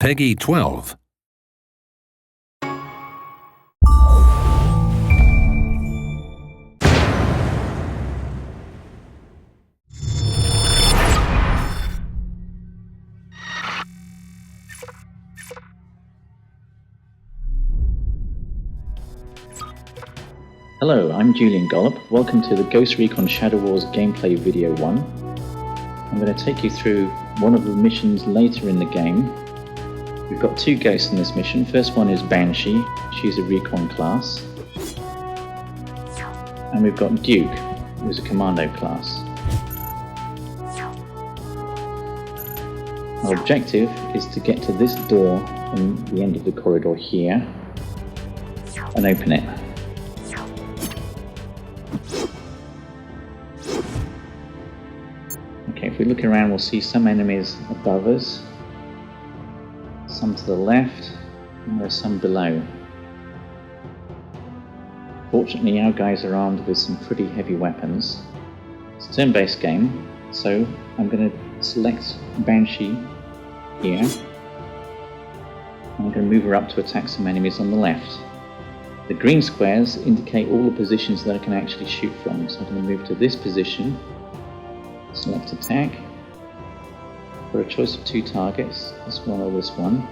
Peggy 12. Hello, I'm Julian Gollop. Welcome to the Ghost Recon Shadow Wars gameplay video 1. I'm going to take you through one of the missions later in the game. We've got two ghosts in this mission. First one is Banshee, she's a recon class. And we've got Duke, who's a commando class. Our objective is to get to this door from the end of the corridor here and open it. Okay, if we look around, we'll see some enemies above us, some to the left, and there's some below. Fortunately, our guys are armed with some pretty heavy weapons. It's a turn-based game, so I'm going to select Banshee here, and I'm going to move her up to attack some enemies on the left. The green squares indicate all the positions that I can actually shoot from, so I'm going to move to this position. Select attack. For a choice of two targets, this one or this one.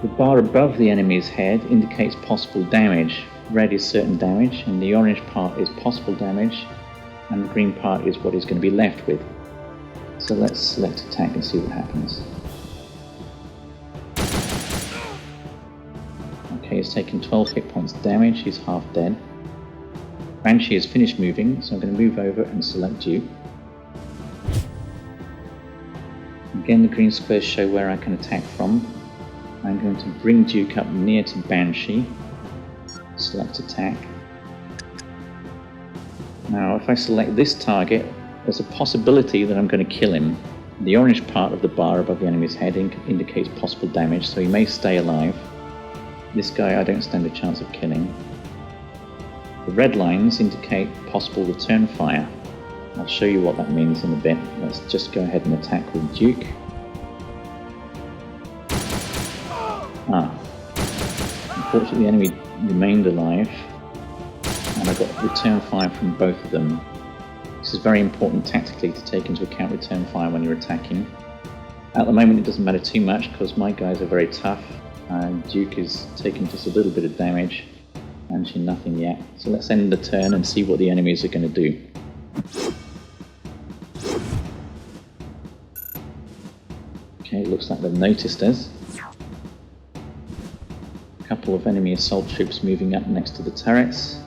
The bar above the enemy's head indicates possible damage. Red is certain damage, and the orange part is possible damage, and the green part is what he's going to be left with. So let's select attack and see what happens. Okay, he's taken 12 hit points damage, he's half dead. Banshee has finished moving, so I'm going to move over and select Duke. Again, the green squares show where I can attack from. I'm going to bring Duke up near to Banshee. Select attack. Now, if I select this target, there's a possibility that I'm going to kill him. The orange part of the bar above the enemy's head indicates possible damage, so he may stay alive. This guy I don't stand a chance of killing. The red lines indicate possible return fire. I'll show you what that means in a bit. Let's just go ahead and attack with Duke. Unfortunately the enemy remained alive, and I got return fire from both of them. This is very important tactically to take into account return fire when you're attacking. At the moment it doesn't matter too much because my guys are very tough, and Duke is taking just a little bit of damage. Banshee nothing yet. So let's end the turn and see what the enemies are going to do. Okay, it looks like they've noticed us. A couple of enemy assault troops moving up next to the turrets.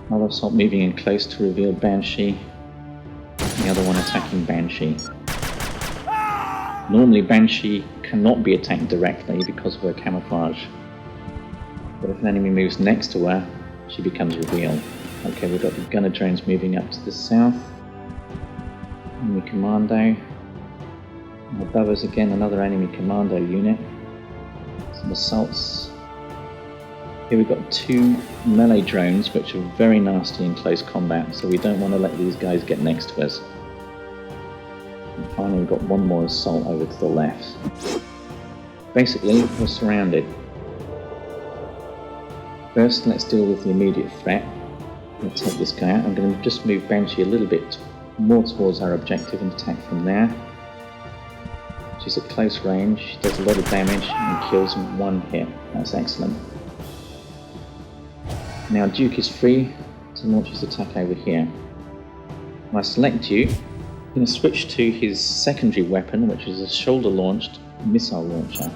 Another assault moving in close to reveal Banshee. The other one attacking Banshee. Normally Banshee cannot be attacked directly because of her camouflage, but if an enemy moves next to her, she becomes revealed. Okay, we've got the gunner drones moving up to the south. Enemy commando. And above us again, another enemy commando unit. Some assaults. Here we've got two melee drones which are very nasty in close combat, so we don't want to let these guys get next to us. And finally we've got one more assault over to the left. Basically, we're surrounded. First, let's deal with the immediate threat. I'm going to take this guy out. I'm going to just move Banshee a little bit more towards our objective and attack from there. She's at close range, she does a lot of damage and kills in one hit. That's excellent. Now Duke is free to launch his attack over here. When I select Duke, I'm going to switch to his secondary weapon, which is a shoulder-launched missile launcher.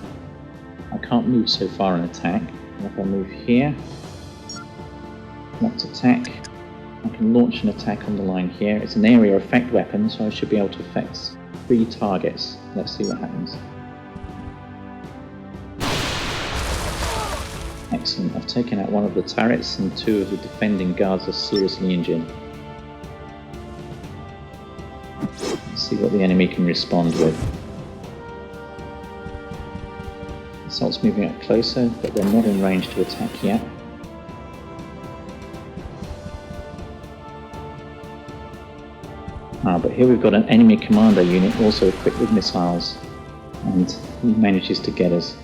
I can't move so far and attack. And if I move here, select attack, I can launch an attack on the line here. It's an area effect weapon, so I should be able to affect 3 targets. Let's see what happens. Excellent, I've taken out one of the turrets and 2 of the defending guards are seriously injured. Let's see what the enemy can respond with. Assault's moving up closer, but they're not in range to attack yet. But here we've got an enemy commando unit also equipped with missiles, and he manages to get us.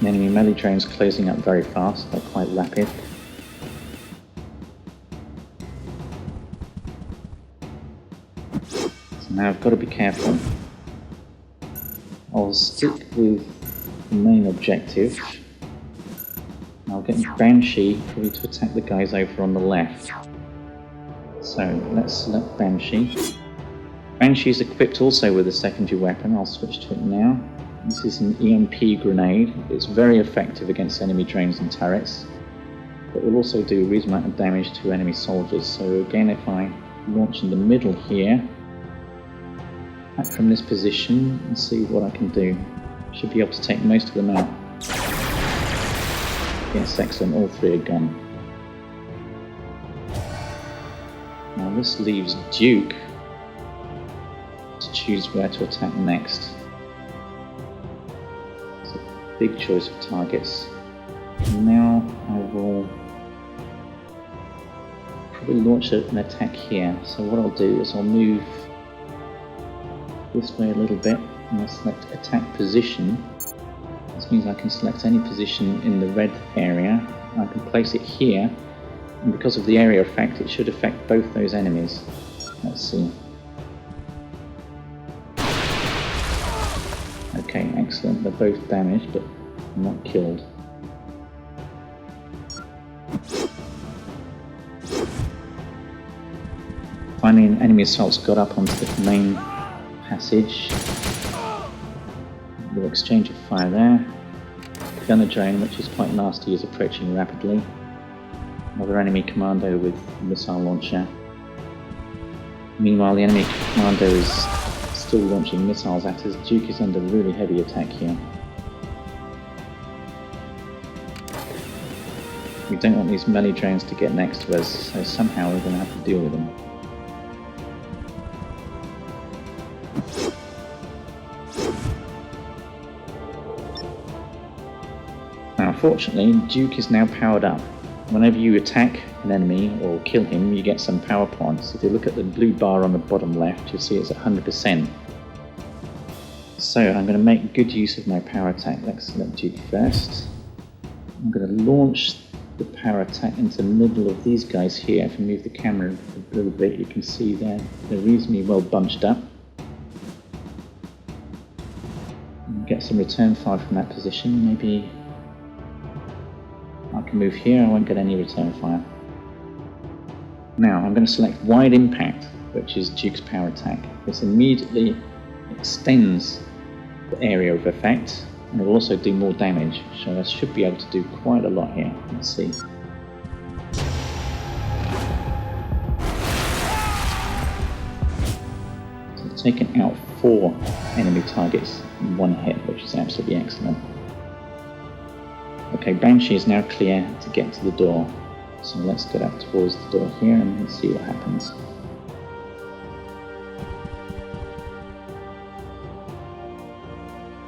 The enemy melee drones closing up very fast, they're quite rapid. So now I've got to be careful. I'll stick with the main objective. I'll get Banshee probably to attack the guys over on the left. So let's select Banshee. Banshee is equipped also with a secondary weapon. I'll switch to it now. This is an EMP grenade. It's very effective against enemy drones and turrets. It will also do a reasonable amount of damage to enemy soldiers. So again, if I launch in the middle here, back from this position and see what I can do. Should be able to take most of them out. Yes, excellent, all three are gone. Now this leaves Duke to choose where to attack next. It's a big choice of targets. And now I will probably launch an attack here. So what I'll do is I'll move this way a little bit and I'll select attack position. This means I can select any position in the red area. I can place it here, and because of the area effect it should affect both those enemies. Let's see. Okay, excellent, they're both damaged but not killed. Finally an enemy assault's got up onto the main passage. We'll exchange a fire there. Gunner drone, which is quite nasty, is approaching rapidly. Another enemy commando with a missile launcher. Meanwhile, the enemy commando is still launching missiles at us. Duke is under really heavy attack here. We don't want these melee drones to get next to us, so somehow we're going to have to deal with them. Unfortunately, Duke is now powered up. Whenever you attack an enemy or kill him, you get some power points. If you look at the blue bar on the bottom left, you'll see it's at 100%. So I'm going to make good use of my power attack. Let's select Duke first. I'm going to launch the power attack into the middle of these guys here. If I move the camera a little bit, you can see they're reasonably well bunched up. Get some return fire from that position. Maybe I can move here, I won't get any return fire. Now I'm going to select Wide Impact, which is Duke's power attack. This immediately extends the area of effect, and it will also do more damage, so I should be able to do quite a lot here. Let's see. So I've taken out 4 enemy targets in one hit, which is absolutely excellent. Okay, Banshee is now clear to get to the door, so let's get up towards the door here and see what happens.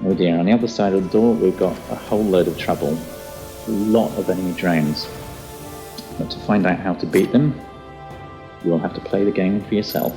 Oh dear, on the other side of the door we've got a whole load of trouble. A lot of enemy drones. But to find out how to beat them, you'll have to play the game for yourself.